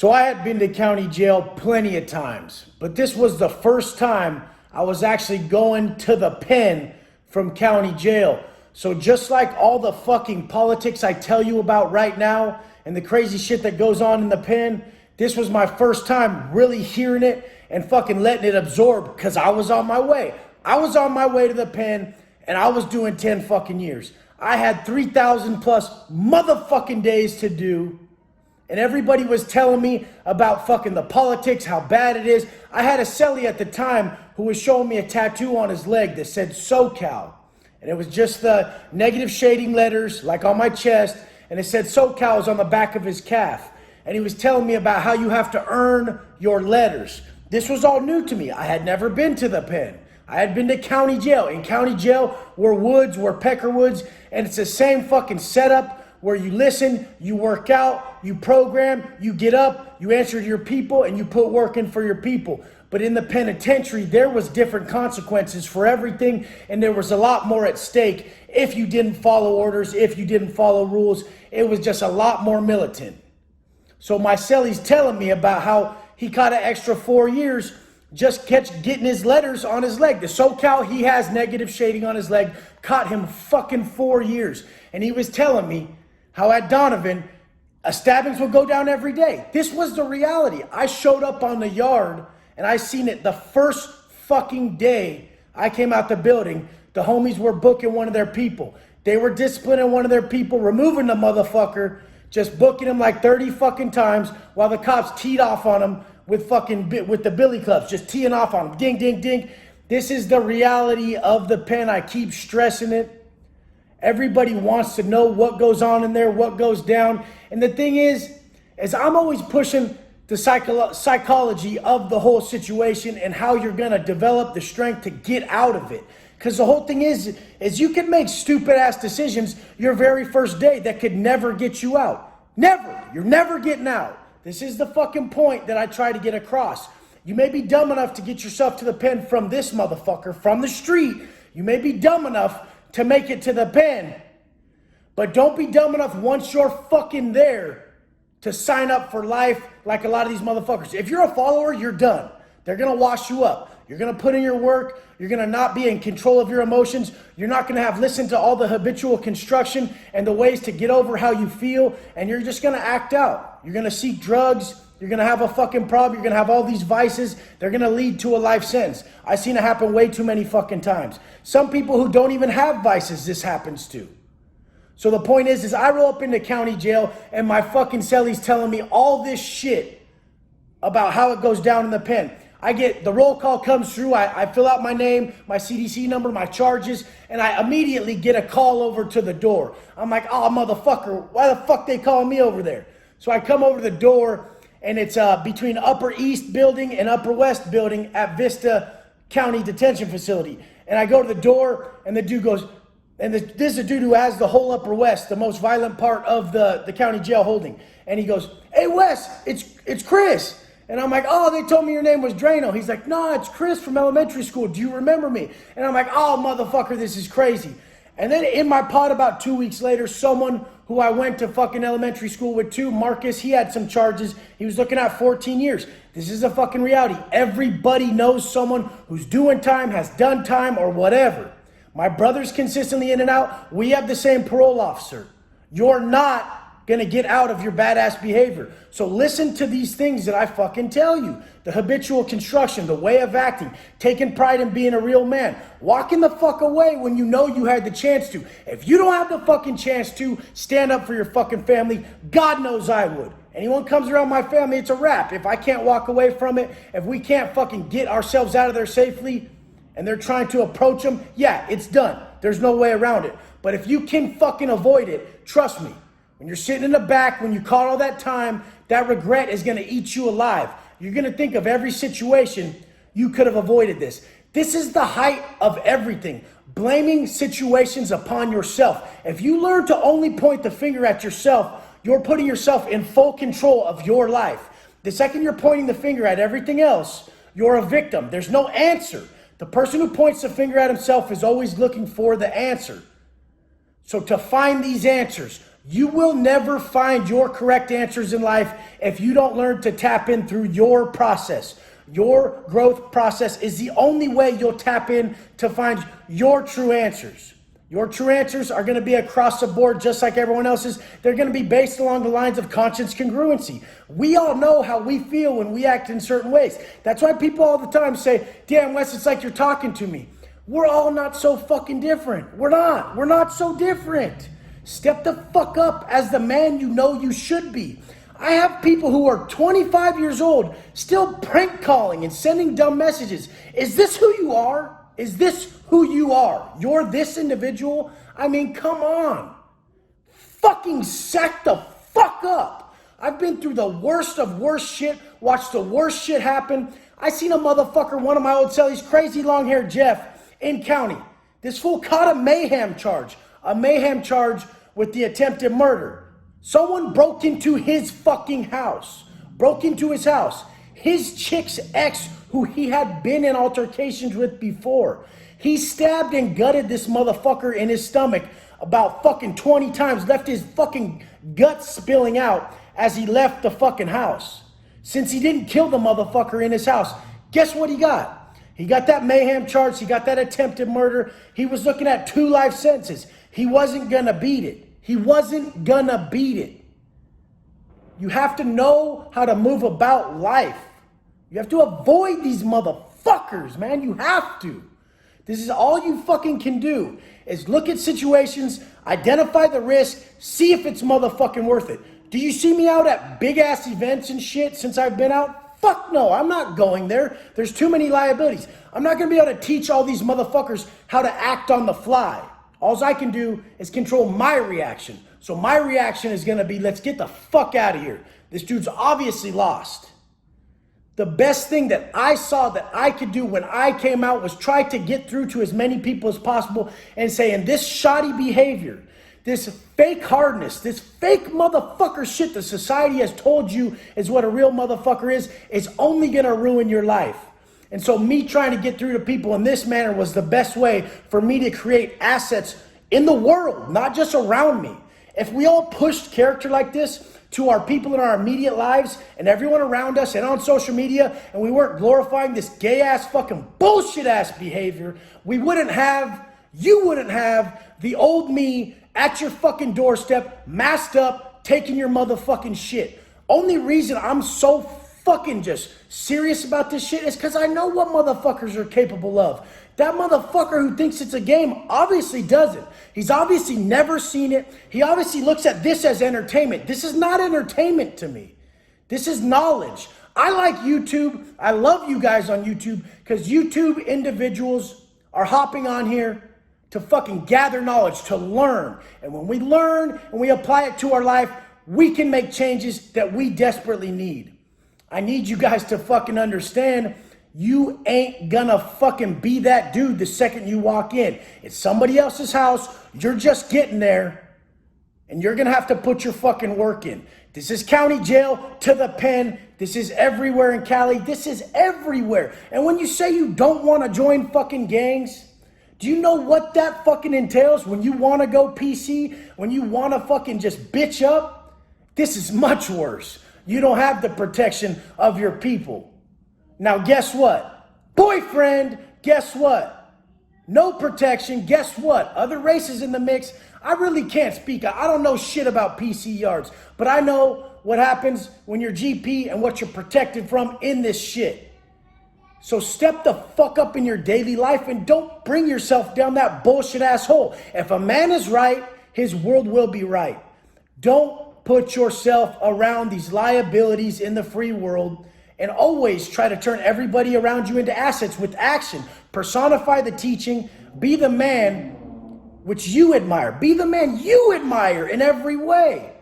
So I had been to county jail plenty of times, but this was the first time I was actually going to the pen from county jail. So just like all the fucking politics I tell you about right now and the crazy shit that goes on in the pen, this was my first time really hearing it and fucking letting it absorb because I was on my way. I was on my way to the pen and I was doing 10 fucking years. I had 3,000 plus motherfucking days to do. And everybody was telling me about fucking the politics, how bad it is. I had a cellie at the time who was showing me a tattoo on his leg that said SoCal. And it was just the negative shading letters, like on my chest. And it said SoCal was on the back of his calf. And he was telling me about how you have to earn your letters. This was all new to me. I had never been to the pen. I had been to county jail. In county jail were woods, were pecker woods. And it's the same fucking setup where you listen, you work out, you program, you get up, you answer to your people, and you put work in for your people. But in the penitentiary, there was different consequences for everything, and there was a lot more at stake if you didn't follow orders, if you didn't follow rules. It was just a lot more militant. So my cellie's telling me about how he caught an extra 4 years just getting his letters on his leg. The SoCal, he has negative shading on his leg, caught him fucking 4 years. And he was telling me how at Donovan, stabbings would go down every day. This was the reality. I showed up on the yard and I seen it the first fucking day I came out the building. The homies were booking one of their people. They were disciplining one of their people, removing the motherfucker, just booking him like 30 fucking times while the cops teed off on him with the billy clubs, just teeing off on him. Ding, ding, ding. This is the reality of the pen. I keep stressing it. Everybody wants to know what goes on in there, what goes down. And the thing is I'm always pushing the psychology of the whole situation and how you're going to develop the strength to get out of it. Because the whole thing is you can make stupid ass decisions your very first day that could never get you out. Never. You're never getting out. This is the fucking point that I try to get across. You may be dumb enough to get yourself to the pen from this motherfucker, from the street. You may be dumb enough to make it to the pen. But don't be dumb enough once you're fucking there to sign up for life like a lot of these motherfuckers. If you're a follower, you're done. They're going to wash you up. You're going to put in your work. You're going to not be in control of your emotions. You're not going to have listened to all the habitual construction and the ways to get over how you feel. And you're just going to act out. You're going to seek drugs. You're going to have a fucking problem. You're going to have all these vices. They're going to lead to a life sentence. I've seen it happen way too many fucking times. Some people who don't even have vices, this happens to. So the point is I roll up into county jail and my fucking cellie's telling me all this shit about how it goes down in the pen. I get, the roll call comes through. I fill out my name, my CDC number, my charges, and I immediately get a call over to the door. I'm like, oh, motherfucker, why the fuck they calling me over there? So I come over to the door. And it's between Upper East Building and Upper West Building at Vista County Detention Facility. And I go to the door, and the dude goes, and this is a dude who has the whole Upper West, the most violent part of the county jail holding. And he goes, hey, Wes, it's Chris. And I'm like, oh, they told me your name was Drano. He's like, no, it's Chris from elementary school. Do you remember me? And I'm like, oh, motherfucker, this is crazy. And then in my pod about 2 weeks later, someone who I went to fucking elementary school with too, Marcus, he had some charges. He was looking at 14 years. This is a fucking reality. Everybody knows someone who's doing time, has done time, or whatever. My brother's consistently in and out. We have the same parole officer. You're not going to get out of your badass behavior. So listen to these things that I fucking tell you. The habitual construction, the way of acting, taking pride in being a real man, walking the fuck away when you know you had the chance to. If you don't have the fucking chance to stand up for your fucking family, God knows I would. Anyone comes around my family, it's a wrap. If I can't walk away from it, if we can't fucking get ourselves out of there safely and they're trying to approach them, yeah, it's done. There's no way around it. But if you can fucking avoid it, trust me, when you're sitting in the back, when you caught all that time, that regret is going to eat you alive. You're going to think of every situation you could have avoided this. This is the height of everything. Blaming situations upon yourself. If you learn to only point the finger at yourself, you're putting yourself in full control of your life. The second you're pointing the finger at everything else, you're a victim. There's no answer. The person who points the finger at himself is always looking for the answer. So to find these answers, You will never find your correct answers in life if you don't learn to tap in through your process. Your growth process is the only way you'll tap in to find your true answers. Your true answers are going to be across the board just like everyone else's. They're going to be based along the lines of conscience congruency. We all know how we feel when we act in certain ways. That's why people all the time say, damn, Wes, it's like you're talking to me. We're all not so fucking different. We're not. We're not so different. Step the fuck up as the man you know you should be. I have people who are 25 years old still prank calling and sending dumb messages. Is this who you are? Is this who you are? You're this individual? I mean, come on. Fucking sack the fuck up. I've been through the worst of worst shit, watched the worst shit happen. I seen a motherfucker, one of my old cellies, crazy long-haired Jeff, in county. This fool caught a mayhem charge with the attempted murder. Someone broke into his fucking house, His chick's ex, who he had been in altercations with before. He stabbed and gutted this motherfucker in his stomach about fucking 20 times, left his fucking guts spilling out as he left the fucking house. Since he didn't kill the motherfucker in his house, guess what he got? He got that mayhem charge. He got that attempted murder. He was looking at 2 life sentences. He wasn't gonna beat it. You have to know how to move about life. You have to avoid these motherfuckers, man. You have to. This is all you fucking can do, is look at situations, identify the risk, see if it's motherfucking worth it. Do you see me out at big ass events and shit since I've been out? Fuck no, I'm not going there. There's too many liabilities. I'm not gonna be able to teach all these motherfuckers how to act on the fly. All I can do is control my reaction. So my reaction is gonna be, let's get the fuck out of here. This dude's obviously lost. The best thing that I saw that I could do when I came out was try to get through to as many people as possible and say, in this shoddy behavior, this fake hardness, this fake motherfucker shit that society has told you is what a real motherfucker is only gonna ruin your life. And so me trying to get through to people in this manner was the best way for me to create assets in the world, not just around me. If we all pushed character like this to our people in our immediate lives and everyone around us and on social media, and we weren't glorifying this gay ass fucking bullshit ass behavior, you wouldn't have the old me at your fucking doorstep, masked up, taking your motherfucking shit. Only reason I'm so fucking just serious about this shit is because I know what motherfuckers are capable of. That motherfucker who thinks it's a game obviously doesn't. He's obviously never seen it. He obviously looks at this as entertainment. This is not entertainment to me. This is knowledge. I like YouTube. I love you guys on YouTube because YouTube individuals are hopping on here to fucking gather knowledge, to learn. And when we learn and we apply it to our life, we can make changes that we desperately need. I need you guys to fucking understand, you ain't gonna fucking be that dude the second you walk in. It's somebody else's house. You're just getting there and you're gonna have to put your fucking work in. This is county jail to the pen. This is everywhere in Cali. This is everywhere. And when you say you don't want to join fucking gangs, do you know what that fucking entails when you want to go PC, when you want to fucking just bitch up? This is much worse. You don't have the protection of your people. Now, guess what? Boyfriend, guess what? No protection, guess what? Other races in the mix. I really can't speak. I don't know shit about PC yards, but I know what happens when you're GP and what you're protected from in this shit. So step the fuck up in your daily life and don't bring yourself down that bullshit asshole. If a man is right, his world will be right. Don't put yourself around these liabilities in the free world, and always try to turn everybody around you into assets with action. Personify the teaching. Be the man which you admire. Be the man you admire in every way.